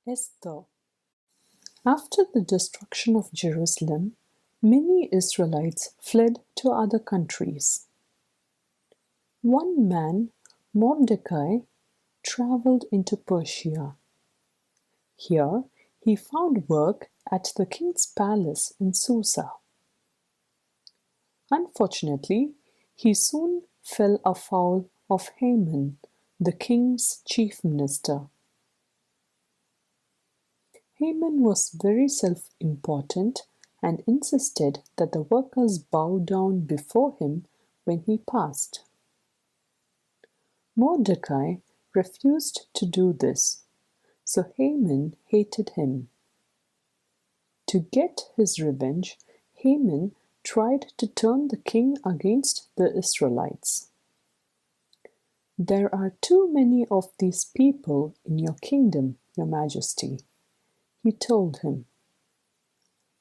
Esther. After the destruction of Jerusalem, many Israelites fled to other countries. One man, Mordecai, traveled into Persia. Here, he found work at the king's palace in Susa. Unfortunately, he soon fell afoul of Haman, the king's chief minister. Haman was very self-important and insisted that the workers bow down before him when he passed. Mordecai refused to do this, so Haman hated him. To get his revenge, Haman tried to turn the king against the Israelites. "There are too many of these people in your kingdom, your majesty," he told him.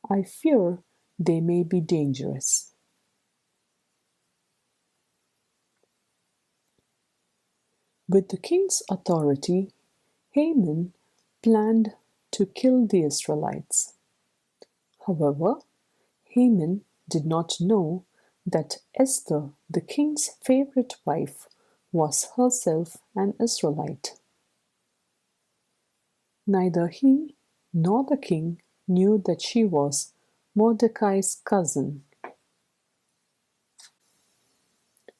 "I fear they may be dangerous." With the king's authority, Haman planned to kill the Israelites. However, Haman did not know that Esther, the king's favorite wife, was herself an Israelite. Neither he nor the king knew that she was Mordecai's cousin.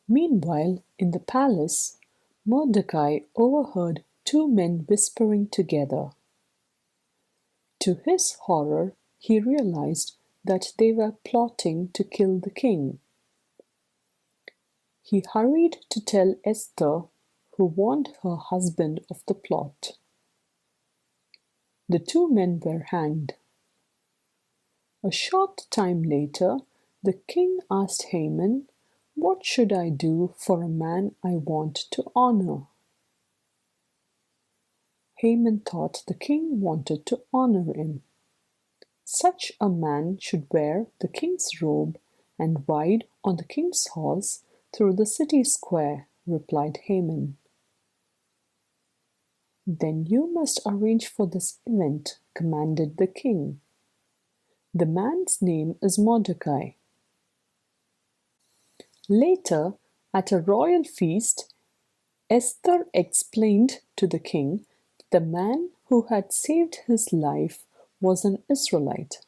Meanwhile, in the palace, Mordecai overheard two men whispering together. To his horror, he realized that they were plotting to kill the king. He hurried to tell Esther, who warned her husband of the plot. The two men were hanged. A short time later, the king asked Haman, "What should I do for a man I want to honor?" Haman thought the king wanted to honor him. "Such a man should wear the king's robe and ride on the king's horse through the city square," replied Haman. "Then you must arrange for this event," commanded the king. "The man's name is Mordecai." Later, at a royal feast, Esther explained to the king that the man who had saved his life was an Israelite.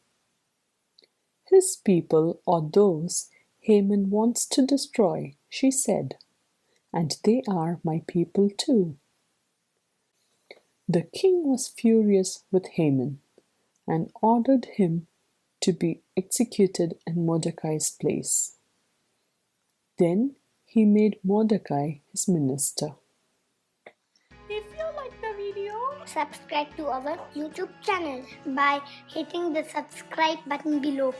"His people are those Haman wants to destroy," she said, "and they are my people too." The king was furious with Haman and ordered him to be executed in Mordecai's place. Then he made Mordecai his minister. If you like the video, subscribe to our YouTube channel by hitting the subscribe button below.